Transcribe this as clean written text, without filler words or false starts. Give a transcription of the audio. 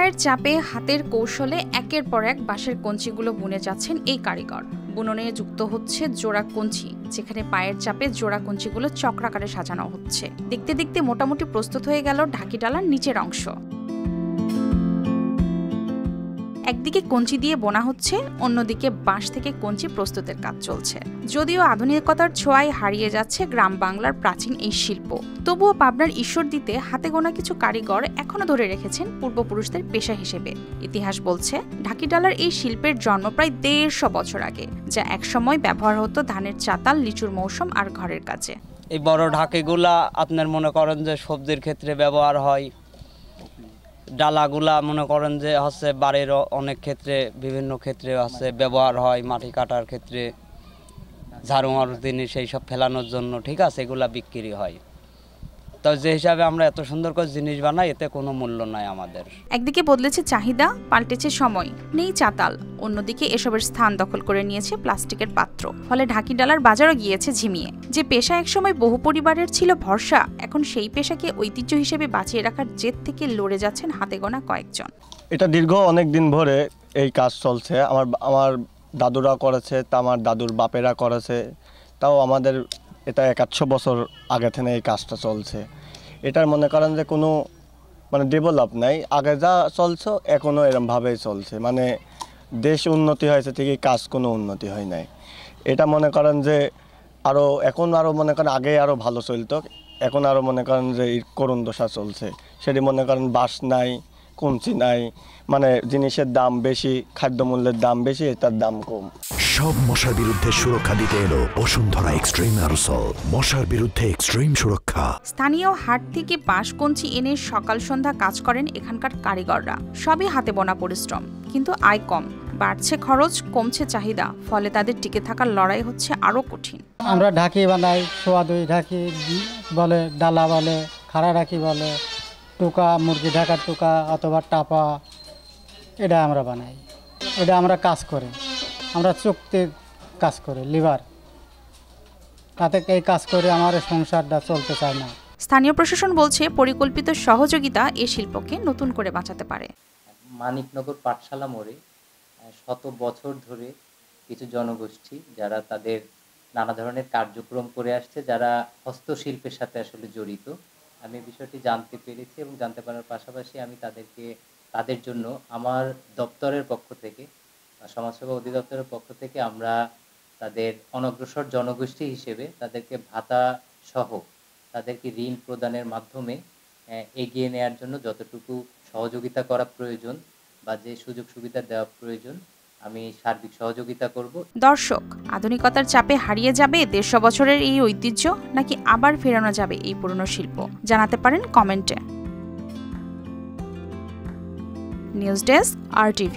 সময়ের চাপে হাতের কৌশলে একের পর এক বাঁশের কঞ্চিগুলো বুনে যাচ্ছেন এই কারিগর। বুননে যুক্ত হচ্ছে জোড়া কঞ্চি, যেখানে পায়ের চাপে জোড়া কঞ্চিগুলো চক্রাকারে সাজানো হচ্ছে। দেখতে দেখতে মোটামুটি প্রস্তুত হয়ে গেল ঢাকি ডালার নিচের অংশ। একদিকে কঞ্চি দিয়ে বোনা হচ্ছে, অন্যদিকে বাঁশ থেকে কঞ্চি প্রস্তুতের কাজ চলছে। যদিও আধুনিকতার ছোঁয়ায় হারিয়ে যাচ্ছে গ্রাম বাংলার প্রাচীন এই শিল্প, তবুও পাবনার ঈশ্বরদীতে হাতে গোনা কিছু কারিগর এখনো ধরে রেখেছেন পূর্বপুরুষদের পেশা হিসেবে। ইতিহাস বলছে ঢাকি ডালার এই শিল্পের জন্ম প্রায় 150 বছর আগে, যা একসময় ব্যবহার হতো ধানের চাতাল, লিচুর মৌসুম আর ঘরের কাজে। এই বড় ঢাকিগুলা আপনার মনে করেন যে সবজির ক্ষেত্রে ব্যবহার হয়, ডালাগুলা মনে করেন যে হচ্ছে বাড়ির অনেক ক্ষেত্রে বিভিন্ন ক্ষেত্রে হচ্ছে ব্যবহার হয়, মাটি কাটার ক্ষেত্রে, ঝাড়ু মারুর জিনিস এইসব ফেলানোর জন্য, ঠিক আছে, এগুলা বিক্রি হয়। তো যে হিসাবে আমরা এত সুন্দর করে জিনিস বানাই, এতে কোনো মূল্য নাই আমাদের। একদিকে বদলেছে চাহিদা, পাল্টেছে সময়, নেই চাতাল, অন্যদিকে এসবের স্থান দখল করে নিয়েছে প্লাস্টিকের পাত্র, ফলে ঢাকি ডালার বাজারও গিয়েছে ঝিমিয়ে। যে পেশা একসময় বহু পরিবারের ছিল ভরসা, এখন সেই পেশাকে ঐতিহ্য হিসেবে বাঁচিয়ে রাখার জেদ থেকে লড়ে যাচ্ছেন হাতে গোনা কয়েকজন। এটা দীর্ঘ অনেক দিন ধরে এই কাজ চলছে। আমার দাদুরা করেছে, তা আমার দাদুর বাপেরা করেছে, তাও আমাদের এটা 100 বছর আগে থেকে এই কাজটা চলছে। এটার মনে করেন যে কোনো ডেভেলপ নাই, আগে যা চলছে এখনও এরমভাবেই চলছে। দেশ উন্নতি হয়েছে ঠিকই, কাজ কোনো উন্নতি হয় নাই। এটা মনে করেন যে এখন আরও মনে করেন আগে আরও ভালো চলতো, এখন আরও মনে করেন যে করুণ দশা চলছে। সেটি মনে করেন বাঁশ নাই, কঞ্চি নাই, জিনিসের দাম বেশি, খাদ্যমূল্যের দাম বেশি, এটার দাম কম। সব মশার বিরুদ্ধে সুরক্ষা দিতে এলো বসুন্ধরা এক্সট্রিম অ্যারোসল, মশার বিরুদ্ধে এক্সট্রিম সুরক্ষা। স্থানীয় হাট থেকে বাঁশ কঞ্চি এনে সকাল সন্ধ্যা কাজ করেন এখানকার কারিগররা। সবই হাতে বোনা পরিশ্রম, কিন্তু আয় কম, বাড়ছে খরচ, কমছে চাহিদা, ফলে তাদের টিকে থাকার লড়াই হচ্ছে আরো কঠিন। আমরা ঢাকি বানাই, সোয়া দুই ঢাকি বলে, ডালা বলে, খাড়া ঢাকি বলে, টুকা, মুরগি ঢাকার টুকা অথবা টাপা, এটা আমরা বানাই। এটা আমরা কাজ করে, আমরা চুক্তির কাজ করে, লিভার, তাতে এই কাজ করে আমার সংসারটা চলতে চায় না। স্থানীয় প্রশাসন বলছে পরিকল্পিত সহযোগিতা এই শিল্পকে নতুন করে বাঁচাতে পারে। মানিকনগর পাঠশালা মোড়ে শত বছর ধরে কিছু জনগোষ্ঠী যারা তাদের নানা ধরনের কার্যক্রম করে আসছে, যারা হস্তশিল্পের সাথে আসলে জড়িত। আমি বিষয়টি জানতে পেরেছি এবং জানতে পারার পাশাপাশি আমি তাদের জন্য আমার দপ্তরের পক্ষ থেকে, সমাজসেবা অধিদপ্তরের পক্ষ থেকে আমরা তাদের অনগ্রসর জনগোষ্ঠী হিসেবে তাদেরকে ভাতা সহ তাদেরকে ঋণ প্রদানের মাধ্যমে এগিয়ে নেওয়ার জন্য যতটুকু সহযোগিতা করা প্রয়োজন বা যে সুযোগ সুবিধা দেওয়া প্রয়োজন, আমি সার্বিক সহযোগিতা করব। দর্শক, আধুনিকতার চাপে হারিয়ে যাবে 150 বছরের এই ঐতিহ্য, নাকি আবার ফেরানো যাবে এই পুরনো শিল্প? জানাতে পারেন কমেন্টে। News desk, RTV।